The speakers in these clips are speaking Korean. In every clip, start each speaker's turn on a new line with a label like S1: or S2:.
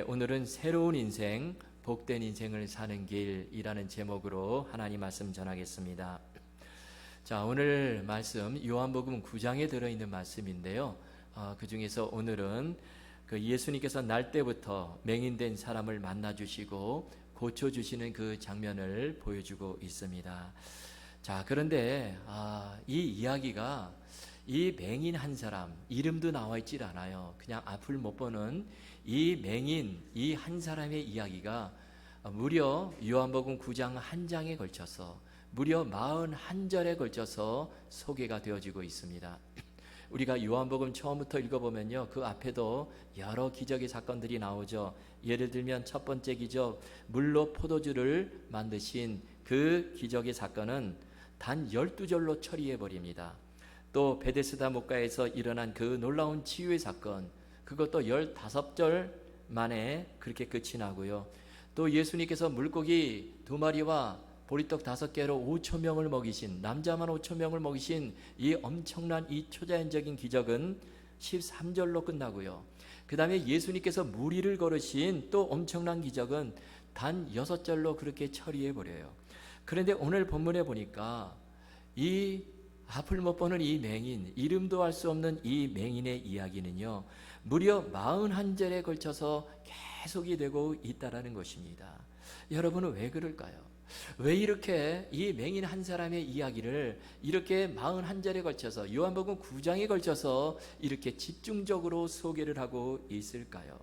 S1: 오늘은 새로운 인생, 복된 인생을 사는 길이라는 제목으로 하나님 말씀 전하겠습니다. 자, 오늘 말씀 요한복음 9장에 들어있는 말씀인데요. 그 중에서 오늘은 예수님께서 날 때부터 맹인된 사람을 만나주시고 고쳐주시는 그 장면을 보여주고 있습니다. 자, 그런데 이 이야기가 이 맹인 한 사람 이름도 나와 있질 않아요. 그냥 앞을 못 보는 이 맹인 이 한 사람의 이야기가 무려 요한복음 9장 한 장에 걸쳐서 무려 41절에 걸쳐서 소개가 되어지고 있습니다. 우리가 요한복음 처음부터 읽어보면요, 그 앞에도 여러 기적의 사건들이 나오죠. 예를 들면 첫 번째 기적, 물로 포도주를 만드신 그 기적의 사건은 단 12절로 처리해버립니다. 또 베데스다 목가에서 일어난 그 놀라운 치유의 사건, 그것도 15절 만에 그렇게 끝이 나고요. 또 예수님께서 물고기 2마리와 보리떡 5개로 5,000명을 먹이신, 남자만 5,000명을 먹이신 이 엄청난 이 초자연적인 기적은 13절로 끝나고요. 그 다음에 예수님께서 물 위를 걸으신 또 엄청난 기적은 단 6절로 그렇게 처리해버려요. 그런데 오늘 본문에 보니까 이 앞을 못 보는 이 맹인, 이름도 알 수 없는 이 맹인의 이야기는요, 무려 41절에 걸쳐서 계속이 되고 있다라는 것입니다. 여러분은 왜 그럴까요? 왜 이렇게 이 맹인 한 사람의 이야기를 이렇게 41절에 걸쳐서 요한복음 9장에 걸쳐서 이렇게 집중적으로 소개를 하고 있을까요?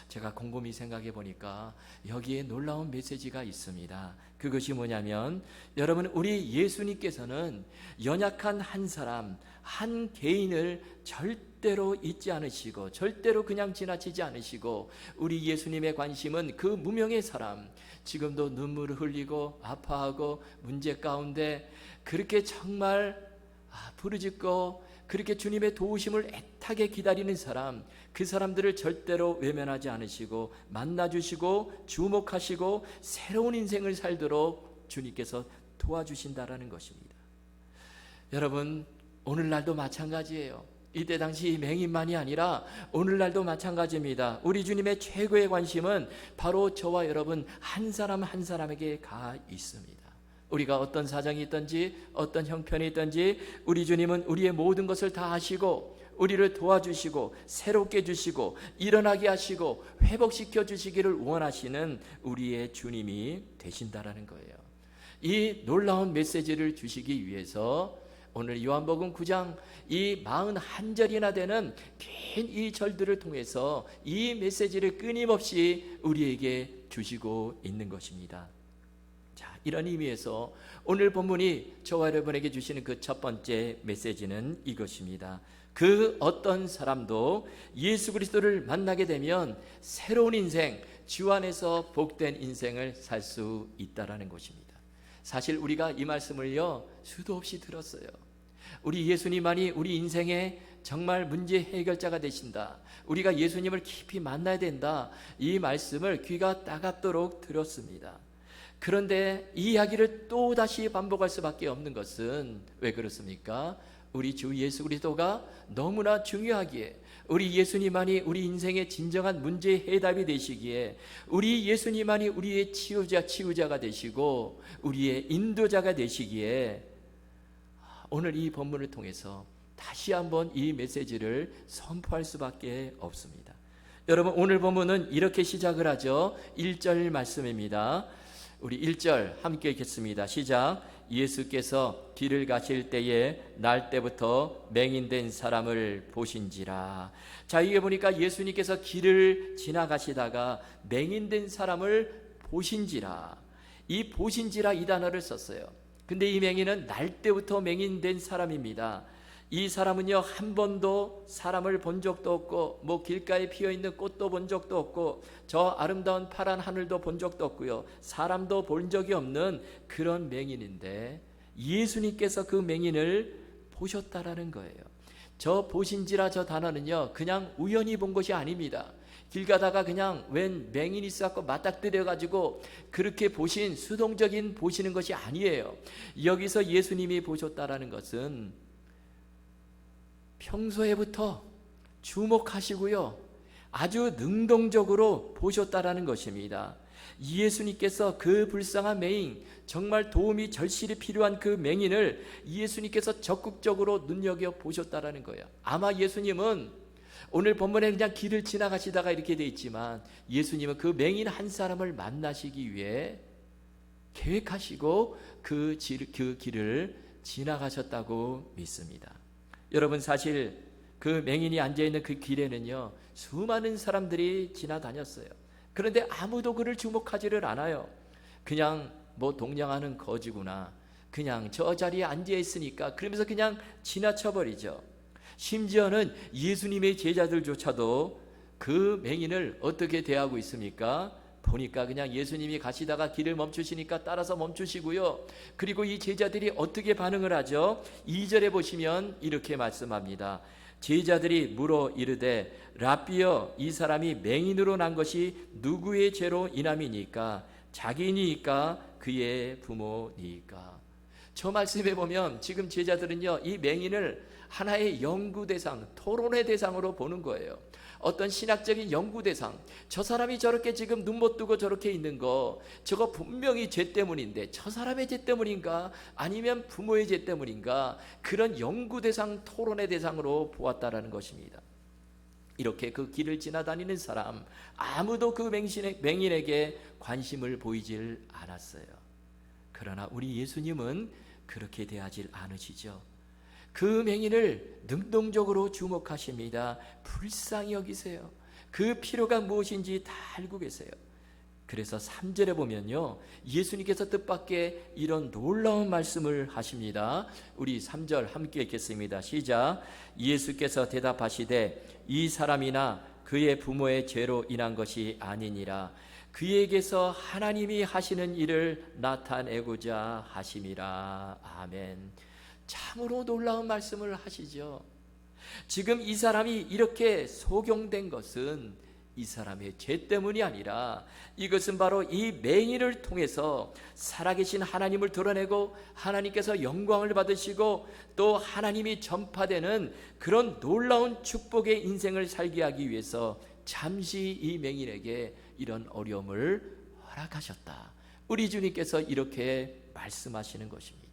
S1: 제가 곰곰이 생각해 보니까 여기에 놀라운 메시지가 있습니다. 그것이 뭐냐면, 여러분, 우리 예수님께서는 연약한 한 사람, 한 개인을 절대로 잊지 않으시고 절대로 그냥 지나치지 않으시고, 우리 예수님의 관심은 그 무명의 사람, 지금도 눈물을 흘리고 아파하고 문제 가운데 그렇게 정말 부르짖고 그렇게 주님의 도우심을 애타게 기다리는 사람, 그 사람들을 절대로 외면하지 않으시고 만나주시고 주목하시고 새로운 인생을 살도록 주님께서 도와주신다라는 것입니다. 여러분, 오늘날도 마찬가지예요. 이때 당시 맹인만이 아니라 오늘날도 마찬가지입니다. 우리 주님의 최고의 관심은 바로 저와 여러분 한 사람 한 사람에게 가 있습니다. 우리가 어떤 사정이 있든지 어떤 형편이 있든지 우리 주님은 우리의 모든 것을 다 아시고 우리를 도와주시고 새롭게 주시고 일어나게 하시고 회복시켜 주시기를 원하시는 우리의 주님이 되신다라는 거예요. 이 놀라운 메시지를 주시기 위해서 오늘 요한복음 9장 이 41절이나 되는 긴 이 절들을 통해서 이 메시지를 끊임없이 우리에게 주시고 있는 것입니다. 자, 이런 의미에서 오늘 본문이 저와 여러분에게 주시는 그 첫 번째 메시지는 이것입니다. 그 어떤 사람도 예수 그리스도를 만나게 되면 새로운 인생, 주 안에서 복된 인생을 살 수 있다라는 것입니다. 사실 우리가 이 말씀을요, 수도 없이 들었어요. 우리 예수님만이 우리 인생의 정말 문제 해결자가 되신다, 우리가 예수님을 깊이 만나야 된다, 이 말씀을 귀가 따갑도록 들었습니다. 그런데 이 이야기를 또다시 반복할 수밖에 없는 것은 왜 그렇습니까? 우리 주 예수 그리스도가 너무나 중요하기에, 우리 예수님만이 우리 인생의 진정한 문제 해답이 되시기에, 우리 예수님만이 우리의 치유자가 되시고 우리의 인도자가 되시기에 오늘 이 본문을 통해서 다시 한번 이 메시지를 선포할 수밖에 없습니다. 여러분, 오늘 본문은 이렇게 시작을 하죠. 1절 말씀입니다. 우리 1절 함께 읽겠습니다. 시작. 예수께서 길을 가실 때에 날 때부터 맹인된 사람을 보신지라. 자, 이게 보니까 예수님께서 길을 지나가시다가 맹인된 사람을 보신지라, 이 보신지라 이 단어를 썼어요. 근데 이 맹인은 날 때부터 맹인된 사람입니다. 이 사람은요, 한 번도 사람을 본 적도 없고 뭐 길가에 피어있는 꽃도 본 적도 없고 저 아름다운 파란 하늘도 본 적도 없고요, 사람도 본 적이 없는 그런 맹인인데 예수님께서 그 맹인을 보셨다라는 거예요. 저 보신지라 저 단어는요, 그냥 우연히 본 것이 아닙니다. 길 가다가 그냥 웬 맹인이 있어갖고 맞닥뜨려가지고 그렇게 보신, 수동적인 보시는 것이 아니에요. 여기서 예수님이 보셨다라는 것은 평소에부터 주목하시고요, 아주 능동적으로 보셨다라는 것입니다. 예수님께서 그 불쌍한 맹인, 정말 도움이 절실히 필요한 그 맹인을 예수님께서 적극적으로 눈여겨보셨다라는 거예요. 아마 예수님은 오늘 본문에 그냥 길을 지나가시다가 이렇게 돼 있지만 예수님은 그 맹인 한 사람을 만나시기 위해 계획하시고 그 길을 지나가셨다고 믿습니다. 여러분, 사실 그 맹인이 앉아있는 그 길에는요, 수많은 사람들이 지나다녔어요. 그런데 아무도 그를 주목하지를 않아요. 그냥 뭐 동냥하는 거지구나, 그냥 저 자리에 앉아있으니까, 그러면서 그냥 지나쳐버리죠. 심지어는 예수님의 제자들조차도 그 맹인을 어떻게 대하고 있습니까? 보니까 그냥 예수님이 가시다가 길을 멈추시니까 따라서 멈추시고요. 그리고 이 제자들이 어떻게 반응을 하죠? 2절에 보시면 이렇게 말씀합니다. 제자들이 물어 이르되 랍비여, 이 사람이 맹인으로 난 것이 누구의 죄로 인함이니까? 자기니까 그의 부모니까? 저 말씀에 보면 지금 제자들은요, 이 맹인을 하나의 연구 대상, 토론의 대상으로 보는 거예요. 어떤 신학적인 연구 대상, 저 사람이 저렇게 지금 눈 못 뜨고 저렇게 있는 거, 저거 분명히 죄 때문인데 저 사람의 죄 때문인가 아니면 부모의 죄 때문인가, 그런 연구 대상, 토론의 대상으로 보았다라는 것입니다. 이렇게 그 길을 지나다니는 사람 아무도 그 맹인에게 관심을 보이질 않았어요. 그러나 우리 예수님은 그렇게 대하질 않으시죠. 그 맹인을 능동적으로 주목하십니다. 불쌍히 여기세요. 그 필요가 무엇인지 다 알고 계세요. 그래서 3절에 보면요, 예수님께서 뜻밖의 이런 놀라운 말씀을 하십니다. 우리 3절 함께 읽겠습니다. 시작. 예수께서 대답하시되 이 사람이나 그의 부모의 죄로 인한 것이 아니니라. 그에게서 하나님이 하시는 일을 나타내고자 하심이라. 아멘. 참으로 놀라운 말씀을 하시죠. 지금 이 사람이 이렇게 소경된 것은 이 사람의 죄 때문이 아니라 이것은 바로 이 맹인을 통해서 살아계신 하나님을 드러내고 하나님께서 영광을 받으시고 또 하나님이 전파되는 그런 놀라운 축복의 인생을 살게 하기 위해서 잠시 이 맹인에게 이런 어려움을 허락하셨다. 우리 주님께서 이렇게 말씀하시는 것입니다.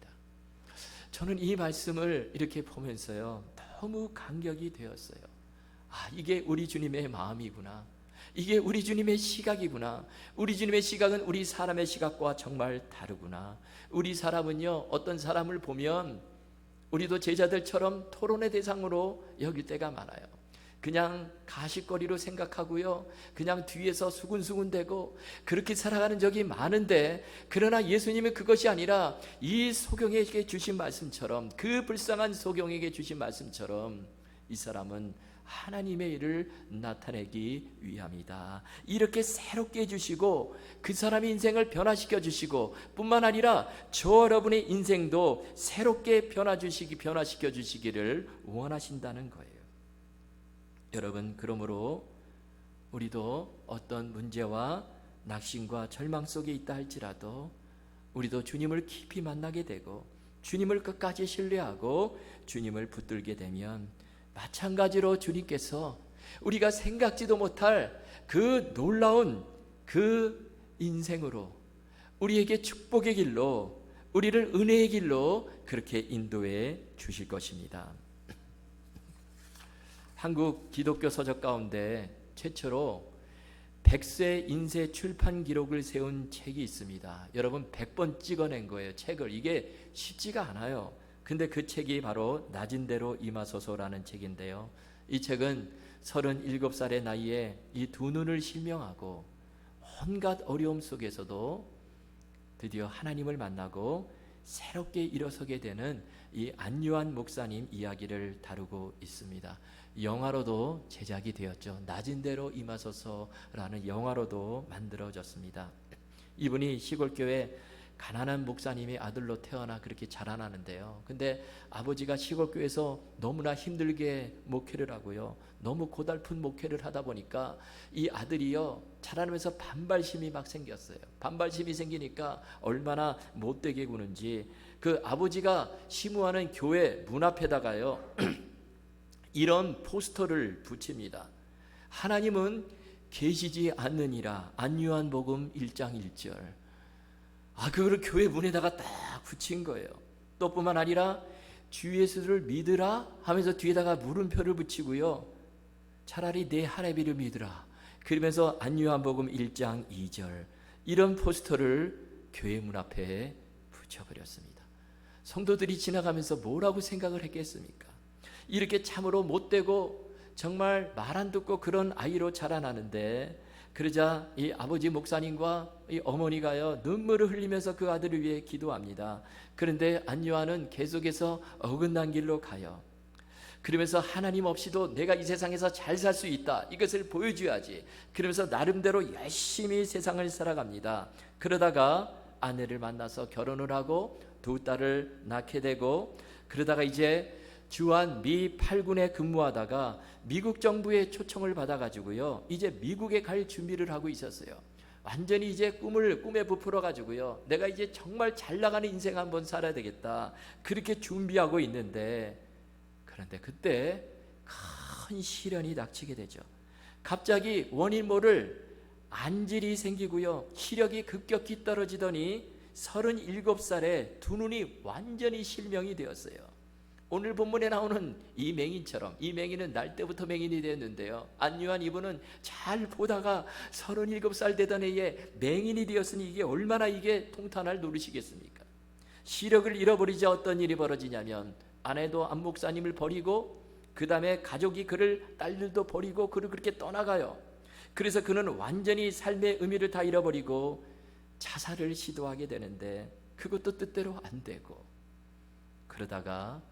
S1: 저는 이 말씀을 이렇게 보면서요, 너무 감격이 되었어요. 아, 이게 우리 주님의 마음이구나. 이게 우리 주님의 시각이구나. 우리 주님의 시각은 우리 사람의 시각과 정말 다르구나. 우리 사람은요, 어떤 사람을 보면 우리도 제자들처럼 토론의 대상으로 여길 때가 많아요. 그냥 가십거리로 생각하고요, 그냥 뒤에서 수군수군대고 그렇게 살아가는 적이 많은데, 그러나 예수님은 그것이 아니라 이 소경에게 주신 말씀처럼, 그 불쌍한 소경에게 주신 말씀처럼 이 사람은 하나님의 일을 나타내기 위함이다. 이렇게 새롭게 해주시고 그 사람의 인생을 변화시켜 주시고 뿐만 아니라 저 여러분의 인생도 새롭게 변화시켜 주시기를 원하신다는 거예요. 여러분, 그러므로 우리도 어떤 문제와 낙심과 절망 속에 있다 할지라도 우리도 주님을 깊이 만나게 되고 주님을 끝까지 신뢰하고 주님을 붙들게 되면 마찬가지로 주님께서 우리가 생각지도 못할 그 놀라운 그 인생으로 우리에게 축복의 길로, 우리를 은혜의 길로 그렇게 인도해 주실 것입니다. 한국 기독교 서적 가운데 최초로 100세 인쇄 출판 기록을 세운 책이 있습니다. 여러분, 100번 찍어낸 거예요, 책을. 이게 쉽지가 않아요. 근데 그 책이 바로 낮은 대로 임하소서라는 책인데요, 이 책은 37살의 나이에 이 두 눈을 실명하고 온갖 어려움 속에서도 드디어 하나님을 만나고 새롭게 일어서게 되는 이 안요한 목사님 이야기를 다루고 있습니다. 영화로도 제작이 되었죠. 낮은 대로 임하소서라는 영화로도 만들어졌습니다. 이분이 시골교회 가난한 목사님의 아들로 태어나 그렇게 자라나는데요, 근데 아버지가 시골교회에서 너무나 힘들게 목회를 하고요, 너무 고달픈 목회를 하다 보니까 이 아들이요, 자라면서 반발심이 막 생겼어요. 반발심이 생기니까 얼마나 못되게 구는지 그 아버지가 시무하는 교회 문 앞에다가요 이런 포스터를 붙입니다. 하나님은 계시지 않느니라. 안요한복음 1장 1절. 그거를 교회 문에다가 딱 붙인 거예요. 또 뿐만 아니라 주 예수를 믿으라 하면서 뒤에다가 물음표를 붙이고요. 차라리 내 하나님을 믿으라. 그러면서 안요한복음 1장 2절. 이런 포스터를 교회 문 앞에 붙여버렸습니다. 성도들이 지나가면서 뭐라고 생각을 했겠습니까? 이렇게 참으로 못되고 정말 말 안 듣고 그런 아이로 자라나는데, 그러자 이 아버지 목사님과 이 어머니가요 눈물을 흘리면서 그 아들을 위해 기도합니다. 그런데 안요한은 계속해서 어긋난 길로 가요. 그러면서 하나님 없이도 내가 이 세상에서 잘 살 수 있다, 이것을 보여줘야지. 그러면서 나름대로 열심히 세상을 살아갑니다. 그러다가 아내를 만나서 결혼을 하고 두 딸을 낳게 되고, 그러다가 이제 주한 미 8군에 근무하다가 미국 정부의 초청을 받아가지고요 이제 미국에 갈 준비를 하고 있었어요. 완전히 이제 꿈에 부풀어 가지고요 내가 이제 정말 잘 나가는 인생 한번 살아야 되겠다, 그렇게 준비하고 있는데, 그런데 그때 큰 시련이 닥치게 되죠. 갑자기 원인 모를 안질이 생기고요 시력이 급격히 떨어지더니 37살에 두 눈이 완전히 실명이 되었어요. 오늘 본문에 나오는 이 맹인처럼, 이 맹인은 날 때부터 맹인이 되었는데요, 안요한 이분은 잘 보다가 37살 되던 해에 맹인이 되었으니 이게 얼마나 이게 통탄할 노릇이겠습니까? 시력을 잃어버리자 어떤 일이 벌어지냐면, 아내도 안 목사님을 버리고 그 다음에 가족이 그를, 딸들도 버리고 그를 그렇게 떠나가요. 그래서 그는 완전히 삶의 의미를 다 잃어버리고 자살을 시도하게 되는데, 그것도 뜻대로 안 되고, 그러다가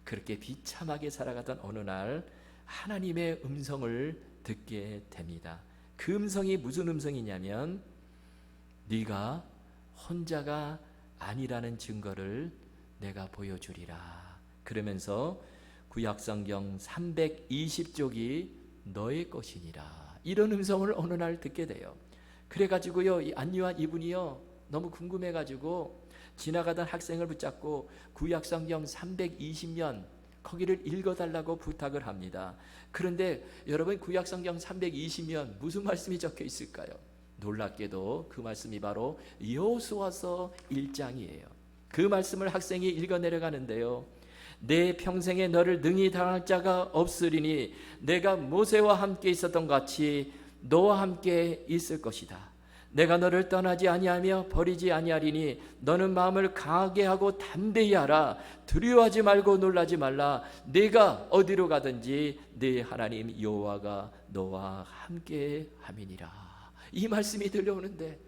S1: 그렇게 비참하게 살아가던 어느 날 하나님의 음성을 듣게 됩니다. 그 음성이 무슨 음성이냐면, 네가 혼자가 아니라는 증거를 내가 보여주리라. 그러면서 구약성경 320쪽이 너의 것이니라, 이런 음성을 어느 날 듣게 돼요. 그래가지고요 이 안요한 이분이요 너무 궁금해가지고 지나가던 학생을 붙잡고 구약성경 320년 거기를 읽어달라고 부탁을 합니다. 그런데 여러분, 구약성경 320년 무슨 말씀이 적혀 있을까요? 놀랍게도 그 말씀이 바로 여호수아서 1장이에요. 그 말씀을 학생이 읽어 내려가는데요, 내 평생에 너를 능히 당할 자가 없으리니 내가 모세와 함께 있었던 같이 너와 함께 있을 것이다. 내가 너를 떠나지 아니하며 버리지 아니하리니 너는 마음을 강하게 하고 담대히 하라. 두려워하지 말고 놀라지 말라. 내가 어디로 가든지 네 하나님 여호와가 너와 함께 함이니라. 이 말씀이 들려오는데,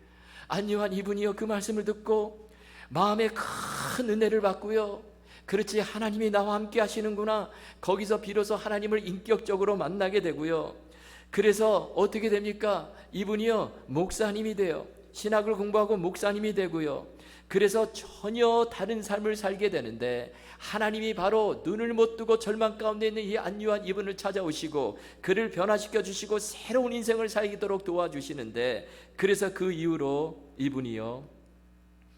S1: 안요한 이분이요 그 말씀을 듣고 마음에 큰 은혜를 받고요, 그렇지 하나님이 나와 함께 하시는구나, 거기서 비로소 하나님을 인격적으로 만나게 되고요. 그래서 어떻게 됩니까? 이분이요 목사님이 돼요. 신학을 공부하고 목사님이 되고요. 그래서 전혀 다른 삶을 살게 되는데, 하나님이 바로 눈을 못 뜨고 절망 가운데 있는 이 안요한 이분을 찾아오시고 그를 변화시켜 주시고 새로운 인생을 살도록 도와주시는데, 그래서 그 이후로 이분이요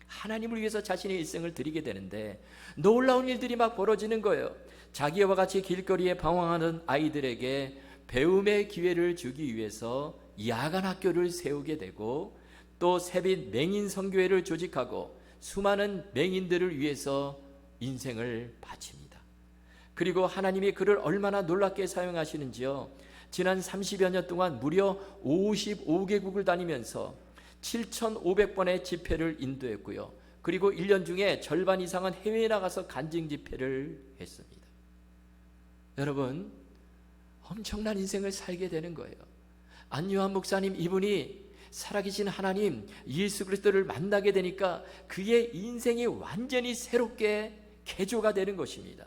S1: 하나님을 위해서 자신의 일생을 드리게 되는데, 놀라운 일들이 막 벌어지는 거예요. 자기와 같이 길거리에 방황하는 아이들에게 배움의 기회를 주기 위해서 야간 학교를 세우게 되고, 또 새빛 맹인 선교회를 조직하고 수많은 맹인들을 위해서 인생을 바칩니다. 그리고 하나님이 그를 얼마나 놀랍게 사용하시는지요, 지난 30여 년 동안 무려 55개국을 다니면서 7,500번의 집회를 인도했고요. 그리고 1년 중에 절반 이상은 해외에 나가서 간증 집회를 했습니다. 여러분, 엄청난 인생을 살게 되는 거예요. 안요한 목사님 이분이 살아계신 하나님 예수 그리스도를 만나게 되니까 그의 인생이 완전히 새롭게 개조가 되는 것입니다.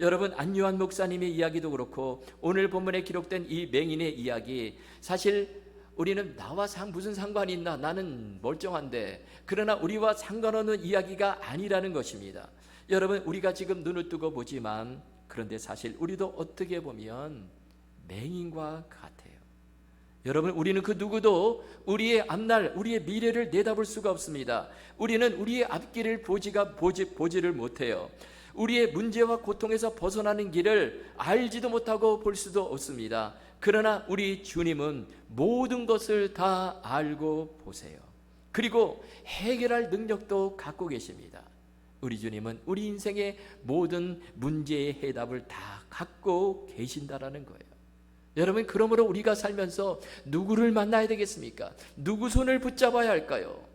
S1: 여러분, 안요한 목사님의 이야기도 그렇고 오늘 본문에 기록된 이 맹인의 이야기, 사실 우리는 나와 무슨 상관이 있나, 나는 멀쩡한데, 그러나 우리와 상관없는 이야기가 아니라는 것입니다. 여러분, 우리가 지금 눈을 뜨고 보지만, 그런데 사실 우리도 어떻게 보면 맹인과 같아요. 여러분, 우리는 그 누구도 우리의 앞날, 우리의 미래를 내다볼 수가 없습니다. 우리는 우리의 앞길을 보지를 못해요. 우리의 문제와 고통에서 벗어나는 길을 알지도 못하고 볼 수도 없습니다. 그러나 우리 주님은 모든 것을 다 알고 보세요. 그리고 해결할 능력도 갖고 계십니다. 우리 주님은 우리 인생의 모든 문제의 해답을 다 갖고 계신다라는 거예요. 여러분, 그러므로 우리가 살면서 누구를 만나야 되겠습니까? 누구 손을 붙잡아야 할까요?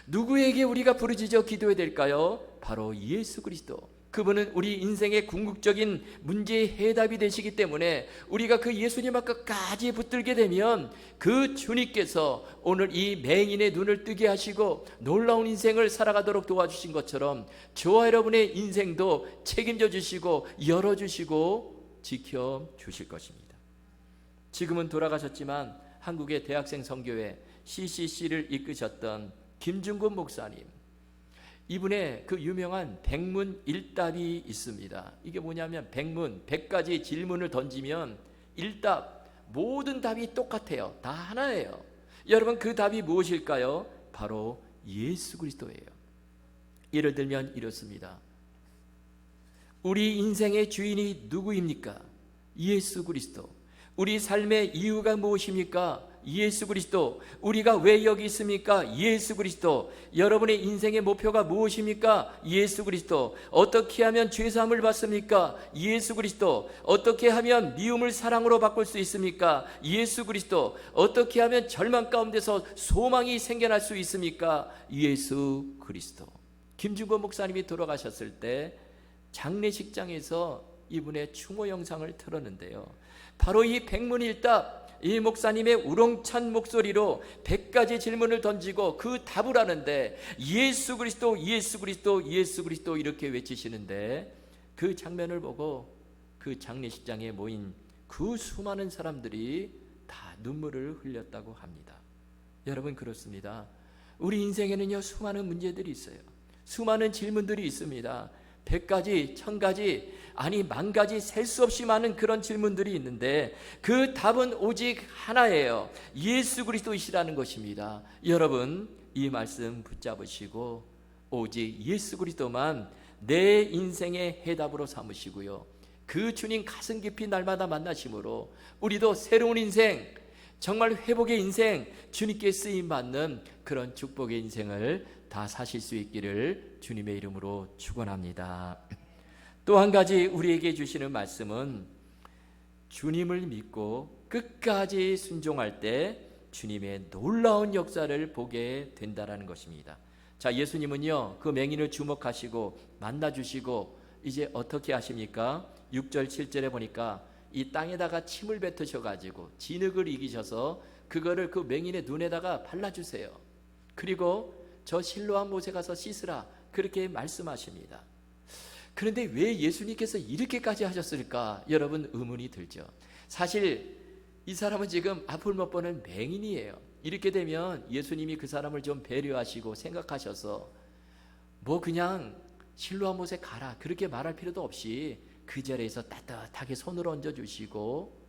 S1: 누구에게 우리가 부르짖어 기도해야 될까요? 바로 예수 그리스도. 그분은 우리 인생의 궁극적인 문제의 해답이 되시기 때문에 우리가 그 예수님 앞까지 붙들게 되면 그 주님께서 오늘 이 맹인의 눈을 뜨게 하시고 놀라운 인생을 살아가도록 도와주신 것처럼 저와 여러분의 인생도 책임져 주시고 열어주시고 지켜주실 것입니다. 지금은 돌아가셨지만 한국의 대학생 선교회 CCC를 이끄셨던 김중곤 목사님, 이분의 그 유명한 백문일답이 있습니다. 이게 뭐냐면 100가지 질문을 던지면 일답, 모든 답이 똑같아요. 다 하나예요. 여러분, 그 답이 무엇일까요? 바로 예수 그리스도예요. 예를 들면 이렇습니다. 우리 인생의 주인이 누구입니까? 예수 그리스도. 우리 삶의 이유가 무엇입니까? 예수 그리스도. 우리가 왜 여기 있습니까? 예수 그리스도. 여러분의 인생의 목표가 무엇입니까? 예수 그리스도. 어떻게 하면 죄사함을 받습니까? 예수 그리스도. 어떻게 하면 미움을 사랑으로 바꿀 수 있습니까? 예수 그리스도. 어떻게 하면 절망 가운데서 소망이 생겨날 수 있습니까? 예수 그리스도. 김중곤 목사님이 돌아가셨을 때 장례식장에서 이분의 추모 영상을 틀었는데요, 바로 이 백문일답, 이 목사님의 우렁찬 목소리로 100가지 질문을 던지고 그 답을 하는데 예수 그리스도, 예수 그리스도, 예수 그리스도 이렇게 외치시는데, 그 장면을 보고 그 장례식장에 모인 그 수많은 사람들이 다 눈물을 흘렸다고 합니다. 여러분, 그렇습니다. 우리 인생에는요, 수많은 문제들이 있어요. 수많은 질문들이 있습니다. 100가지, 1000가지, 아니 10,000가지 셀 수 없이 많은 그런 질문들이 있는데 그 답은 오직 하나예요. 예수 그리스도이시라는 것입니다. 여러분, 이 말씀 붙잡으시고 오직 예수 그리스도만 내 인생의 해답으로 삼으시고요, 그 주님 가슴 깊이 날마다 만나심으로 우리도 새로운 인생, 정말 회복의 인생, 주님께 쓰임받는 그런 축복의 인생을 다 사실 수 있기를 주님의 이름으로 축원합니다. 또 한 가지 우리에게 주시는 말씀은 주님을 믿고 끝까지 순종할 때 주님의 놀라운 역사를 보게 된다는 것입니다. 자, 예수님은요, 그 맹인을 주목하시고 만나주시고 이제 어떻게 하십니까? 6절 7절에 보니까 이 땅에다가 침을 뱉으셔가지고 진흙을 이기셔서 그거를 그 맹인의 눈에다가 발라주세요. 그리고 저 실로암 못에 가서 씻으라, 그렇게 말씀하십니다. 그런데 왜 예수님께서 이렇게까지 하셨을까? 여러분, 의문이 들죠. 사실 이 사람은 지금 앞을 못 보는 맹인이에요. 이렇게 되면 예수님이 그 사람을 좀 배려하시고 생각하셔서 뭐 그냥 실로암 못에 가라, 그렇게 말할 필요도 없이 그 자리에서 따뜻하게 손을 얹어주시고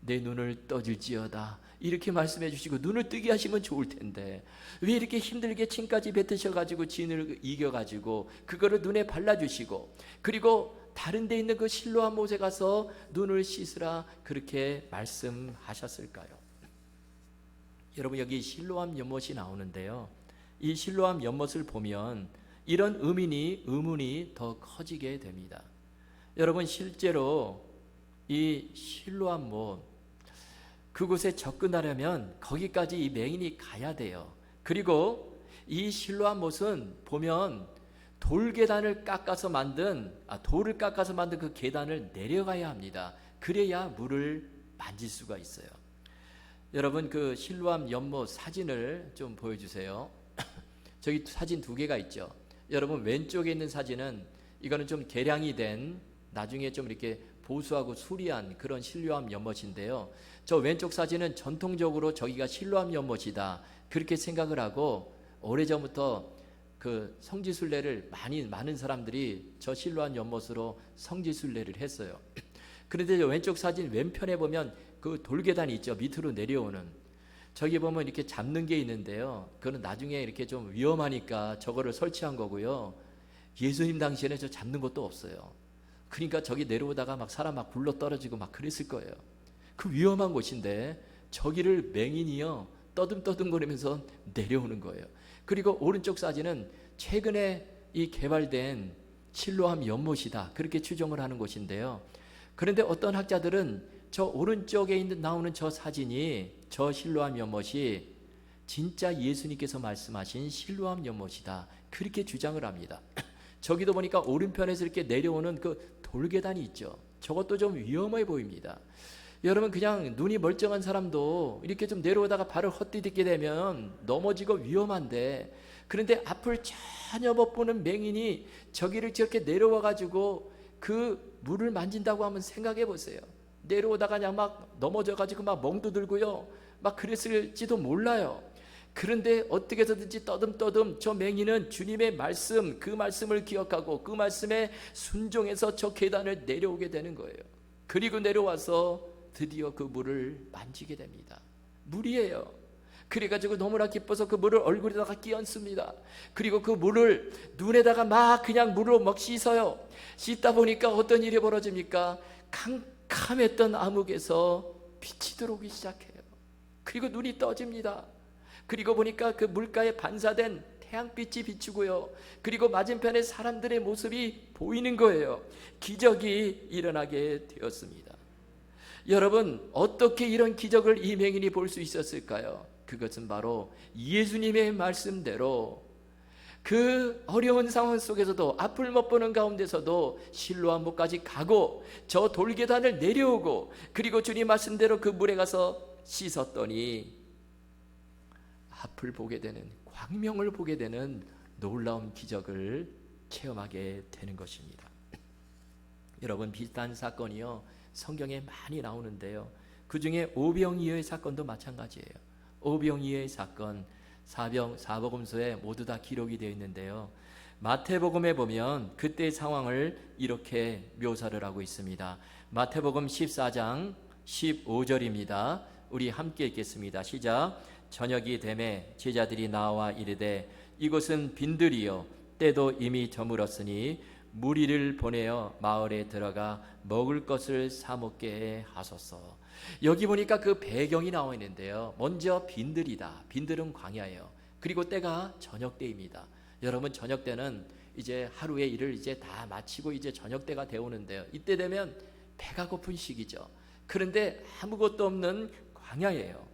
S1: 내 눈을 떠질지어다, 이렇게 말씀해 주시고 눈을 뜨게 하시면 좋을 텐데 왜 이렇게 힘들게 침까지 뱉으셔가지고 진을 이겨가지고 그거를 눈에 발라주시고 그리고 다른 데 있는 그 실로암 못에 가서 눈을 씻으라, 그렇게 말씀하셨을까요? 여러분, 여기 실로암 연못이 나오는데요, 이 실로암 연못을 보면 이런 의문이 더 커지게 됩니다. 여러분, 실제로 이 실로암 못, 그곳에 접근하려면 거기까지 이 맹인이 가야 돼요. 그리고 이 실로암 못은 보면 돌을 깎아서 만든 그 계단을 내려가야 합니다. 그래야 물을 만질 수가 있어요. 여러분, 그 실로암 연못 사진을 좀 보여주세요. 저기 사진 2개가 있죠. 여러분, 왼쪽에 있는 사진은 이거는 좀 개량이 된, 나중에 좀 이렇게 보수하고 수리한 그런 실로암 연못인데요, 저 왼쪽 사진은 전통적으로 저기가 실로암 연못이다, 그렇게 생각을 하고 오래전부터 그 성지순례를 많은 사람들이 저 실로암 연못으로 성지순례를 했어요. 그런데 저 왼쪽 사진 왼편에 보면 그 돌계단이 있죠. 밑으로 내려오는, 저기 보면 이렇게 잡는 게 있는데요, 그거는 나중에 이렇게 좀 위험하니까 저거를 설치한 거고요. 예수님 당시에는 저 잡는 것도 없어요. 그러니까 저기 내려오다가 막 사람 막 굴러 떨어지고 막 그랬을 거예요. 그 위험한 곳인데 저기를 맹인이요 떠듬떠듬거리면서 내려오는 거예요. 그리고 오른쪽 사진은 최근에 이 개발된 실로암 연못이다 그렇게 추정을 하는 곳인데요. 그런데 어떤 학자들은 저 오른쪽에 나오는 저 사진이, 저 실로암 연못이 진짜 예수님께서 말씀하신 실로암 연못이다 그렇게 주장을 합니다. 저기도 보니까 오른편에서 이렇게 내려오는 그 돌계단이 있죠. 저것도 좀 위험해 보입니다. 여러분, 그냥 눈이 멀쩡한 사람도 이렇게 좀 내려오다가 발을 헛디디게 되면 넘어지고 위험한데, 그런데 앞을 전혀 못 보는 맹인이 저기를 저렇게 내려와 가지고 그 물을 만진다고 하면 생각해 보세요. 내려오다가 그냥 막 넘어져 가지고 막 멍도 들고요, 막 그랬을지도 몰라요. 그런데 어떻게 해서든지 떠듬떠듬 저 맹인은 주님의 말씀, 그 말씀을 기억하고 그 말씀에 순종해서 저 계단을 내려오게 되는 거예요. 그리고 내려와서 드디어 그 물을 만지게 됩니다. 물이에요. 그래가지고 너무나 기뻐서 그 물을 얼굴에다가 끼얹습니다. 그리고 그 물을 눈에다가 막 그냥 물로 막 씻어요. 씻다 보니까 어떤 일이 벌어집니까? 캄캄했던 암흑에서 빛이 들어오기 시작해요. 그리고 눈이 떠집니다. 그리고 보니까 그 물가에 반사된 태양빛이 비추고요, 그리고 맞은편에 사람들의 모습이 보이는 거예요. 기적이 일어나게 되었습니다. 여러분, 어떻게 이런 기적을 이 맹인이 볼 수 있었을까요? 그것은 바로 예수님의 말씀대로 그 어려운 상황 속에서도, 앞을 못 보는 가운데서도 실로암못까지 가고 저 돌계단을 내려오고, 그리고 주님 말씀대로 그 물에 가서 씻었더니 앞을 보게 되는, 광명을 보게 되는 놀라운 기적을 체험하게 되는 것입니다. 여러분, 비슷한 사건이요 성경에 많이 나오는데요, 그 중에 오병이어의 사건도 마찬가지예요. 오병이어의 사건, 사복음서에 모두 다 기록이 되어 있는데요, 마태복음에 보면 그때의 상황을 이렇게 묘사를 하고 있습니다. 마태복음 14장 15절입니다. 우리 함께 읽겠습니다. 시작. 저녁이 되매 제자들이 나와 이르되 이곳은 빈들이요 때도 이미 저물었으니 무리를 보내어 마을에 들어가 먹을 것을 사 먹게 하소서. 여기 보니까 그 배경이 나와 있는데요, 먼저 빈들이다. 빈들은 광야예요. 그리고 때가 저녁 때입니다. 여러분, 저녁 때는 이제 하루의 일을 이제 다 마치고 이제 저녁 때가 되오는데요, 이때 되면 배가 고픈 시기죠. 그런데 아무것도 없는 광야예요.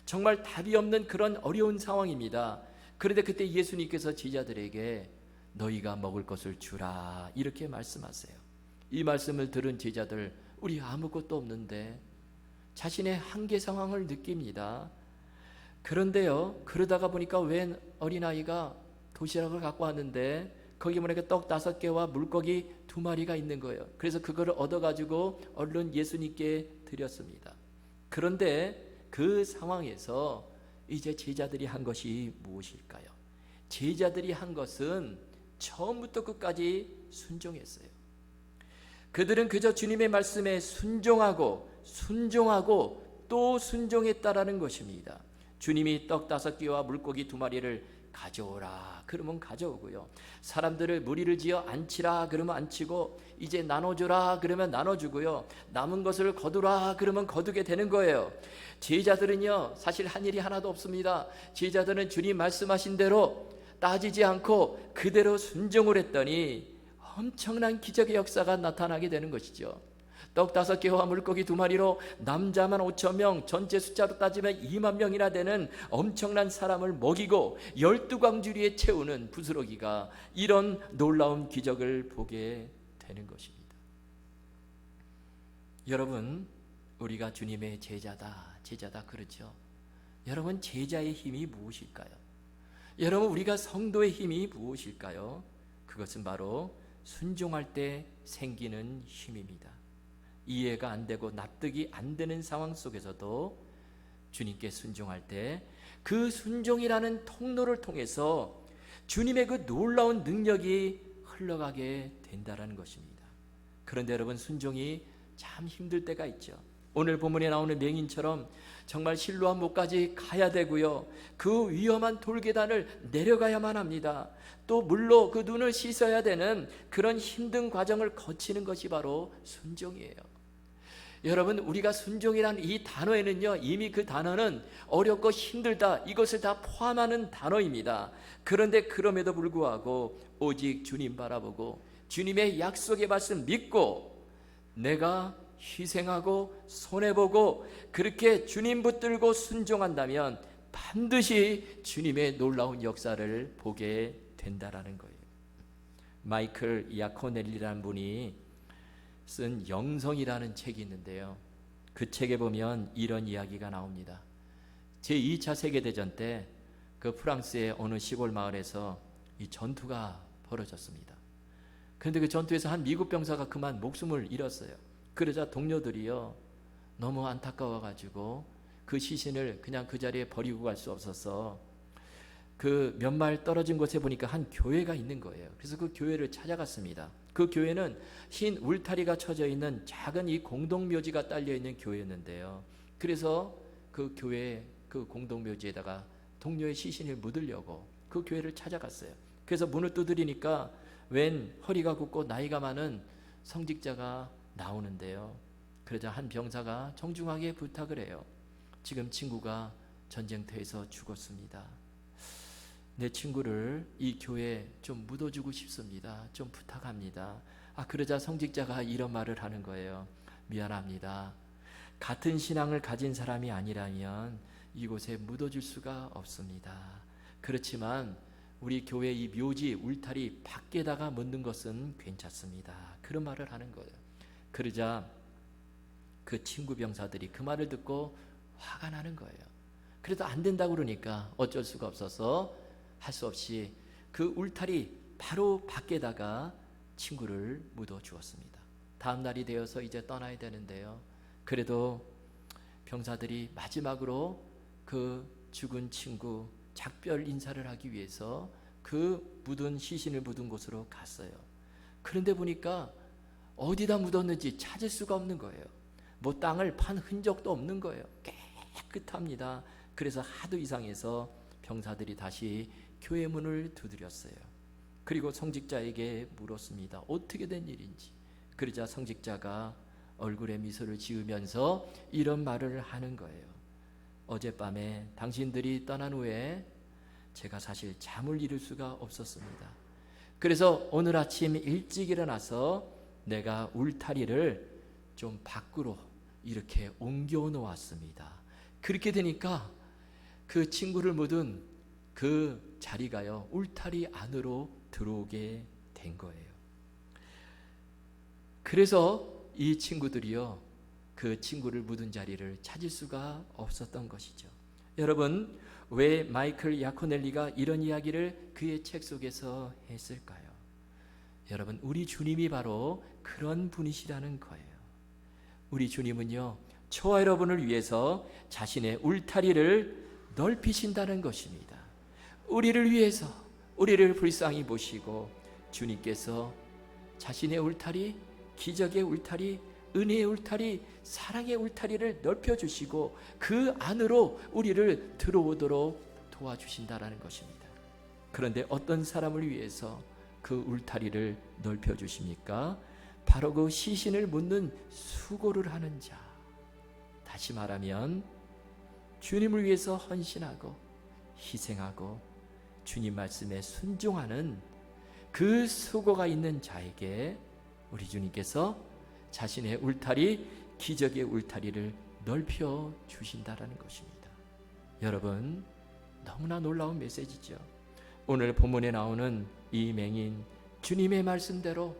S1: 정말 답이 없는 그런 어려운 상황입니다. 그런데 그때 예수님께서 제자들에게 너희가 먹을 것을 주라 이렇게 말씀하세요. 이 말씀을 들은 제자들, 우리 아무것도 없는데, 자신의 한계 상황을 느낍니다. 그런데요, 그러다가 보니까 웬 어린아이가 도시락을 갖고 왔는데 거기 보니까 떡 5개와 물고기 2마리가 있는 거예요. 그래서 그거를 얻어가지고 얼른 예수님께 드렸습니다. 그런데 그 상황에서 이제 제자들이 한 것이 무엇일까요? 제자들이 한 것은 처음부터 끝까지 순종했어요. 그들은 그저 주님의 말씀에 순종하고 또 순종했다라는 것입니다. 주님이 떡 5개와 물고기 2마리를 가져오라 그러면 가져오고요, 사람들을 무리를 지어 앉히라 그러면 앉히고, 이제 나눠주라 그러면 나눠주고요, 남은 것을 거두라 그러면 거두게 되는 거예요. 제자들은요 사실 한 일이 하나도 없습니다. 제자들은 주님 말씀하신 대로 따지지 않고 그대로 순종을 했더니 엄청난 기적의 역사가 나타나게 되는 것이죠. 떡 5개와 물고기 2마리로 남자만 5,000명, 전체 숫자로 따지면 2만 명이나 되는 엄청난 사람을 먹이고 12광주리에 채우는 부스러기가, 이런 놀라운 기적을 보게 되는 것입니다. 여러분, 우리가 주님의 제자다 그러죠. 여러분, 제자의 힘이 무엇일까요? 여러분, 우리가 성도의 힘이 무엇일까요? 그것은 바로 순종할 때 생기는 힘입니다. 이해가 안 되고 납득이 안 되는 상황 속에서도 주님께 순종할 때 그 순종이라는 통로를 통해서 주님의 그 놀라운 능력이 흘러가게 된다는 것입니다. 그런데 여러분, 순종이 참 힘들 때가 있죠. 오늘 본문에 나오는 맹인처럼 정말 실로암못까지 가야 되고요, 그 위험한 돌계단을 내려가야만 합니다. 또 물로 그 눈을 씻어야 되는 그런 힘든 과정을 거치는 것이 바로 순종이에요. 여러분, 우리가 순종이라는 이 단어에는요, 이미 그 단어는 어렵고 힘들다, 이것을 다 포함하는 단어입니다. 그런데 그럼에도 불구하고 오직 주님 바라보고 주님의 약속의 말씀 믿고 내가 희생하고 손해보고 그렇게 주님 붙들고 순종한다면 반드시 주님의 놀라운 역사를 보게 된다라는 거예요. 마이클 야코넬리라는 분이 쓴 영성이라는 책이 있는데요, 그 책에 보면 이런 이야기가 나옵니다. 제2차 세계대전 때 그 프랑스의 어느 시골 마을에서 이 전투가 벌어졌습니다. 그런데 그 전투에서 한 미국 병사가 그만 목숨을 잃었어요. 그러자 동료들이요, 너무 안타까워가지고 그 시신을 그냥 그 자리에 버리고 갈 수 없어서 그 몇 마일 떨어진 곳에 보니까 한 교회가 있는 거예요. 그래서 그 교회를 찾아갔습니다. 그 교회는 흰 울타리가 쳐져 있는 작은 이 공동묘지가 딸려 있는 교회였는데요. 그래서 그 교회 그 공동묘지에다가 동료의 시신을 묻으려고 그 교회를 찾아갔어요. 그래서 문을 두드리니까 웬 허리가 굽고 나이가 많은 성직자가 나오는데요. 그러자 한 병사가 정중하게 부탁을 해요. 지금 친구가 전쟁터에서 죽었습니다. 내 친구를 이 교회에 좀 묻어주고 싶습니다. 좀 부탁합니다. 그러자 성직자가 이런 말을 하는 거예요. 미안합니다. 같은 신앙을 가진 사람이 아니라면 이곳에 묻어줄 수가 없습니다. 그렇지만 우리 교회 이 묘지 울타리 밖에다가 묻는 것은 괜찮습니다. 그런 말을 하는 거예요. 그러자 그 친구 병사들이 그 말을 듣고 화가 나는 거예요. 그래도 안 된다고 그러니까 어쩔 수가 없어서 할 수 없이 그 울타리 바로 밖에다가 친구를 묻어 주었습니다. 다음 날이 되어서 이제 떠나야 되는데요, 그래도 병사들이 마지막으로 그 죽은 친구 작별 인사를 하기 위해서 그 묻은 시신을 묻은 곳으로 갔어요. 그런데 보니까 어디다 묻었는지 찾을 수가 없는 거예요. 뭐 땅을 판 흔적도 없는 거예요. 깨끗합니다. 그래서 하도 이상해서 병사들이 다시 교회 문을 두드렸어요. 그리고 성직자에게 물었습니다. 어떻게 된 일인지. 그러자 성직자가 얼굴에 미소를 지으면서 이런 말을 하는 거예요. 어젯밤에 당신들이 떠난 후에 제가 사실 잠을 이룰 수가 없었습니다. 그래서 오늘 아침 일찍 일어나서 내가 울타리를 좀 밖으로 이렇게 옮겨 놓았습니다. 그렇게 되니까 그 친구를 묻은 그 자리가요, 울타리 안으로 들어오게 된 거예요. 그래서 이 친구들이요, 그 친구를 묻은 자리를 찾을 수가 없었던 것이죠. 여러분, 왜 마이클 야코넬리가 이런 이야기를 그의 책 속에서 했을까요? 여러분, 우리 주님이 바로 그런 분이시라는 거예요. 우리 주님은요, 저와 여러분을 위해서 자신의 울타리를 넓히신다는 것입니다. 우리를 위해서 우리를 불쌍히 보시고 주님께서 자신의 울타리, 기적의 울타리, 은혜의 울타리, 사랑의 울타리를 넓혀주시고 그 안으로 우리를 들어오도록 도와주신다라는 것입니다. 그런데 어떤 사람을 위해서 그 울타리를 넓혀주십니까? 바로 그 시신을 묻는 수고를 하는 자, 다시 말하면 주님을 위해서 헌신하고 희생하고 주님 말씀에 순종하는 그 수고가 있는 자에게 우리 주님께서 자신의 울타리, 기적의 울타리를 넓혀 주신다라는 것입니다. 여러분, 너무나 놀라운 메시지죠. 오늘 본문에 나오는 이 맹인, 주님의 말씀대로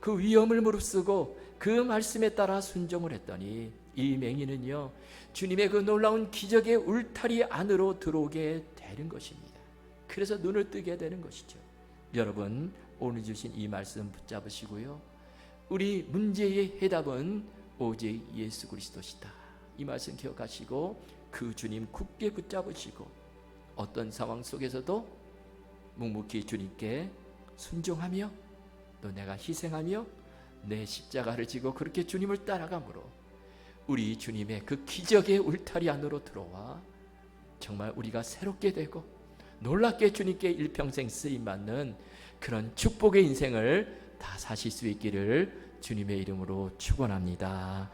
S1: 그 위험을 무릅쓰고 그 말씀에 따라 순종을 했더니 이 맹인은요, 주님의 그 놀라운 기적의 울타리 안으로 들어오게 되는 것입니다. 그래서 눈을 뜨게 되는 것이죠. 여러분, 오늘 주신 이 말씀 붙잡으시고요, 우리 문제의 해답은 오직 예수 그리스도시다, 이 말씀 기억하시고 그 주님 굳게 붙잡으시고 어떤 상황 속에서도 묵묵히 주님께 순종하며 또 내가 희생하며 내 십자가를 지고 그렇게 주님을 따라가므로 우리 주님의 그 기적의 울타리 안으로 들어와 정말 우리가 새롭게 되고 놀랍게 주님께 일평생 쓰임받는 그런 축복의 인생을 다 사실 수 있기를 주님의 이름으로 축원합니다.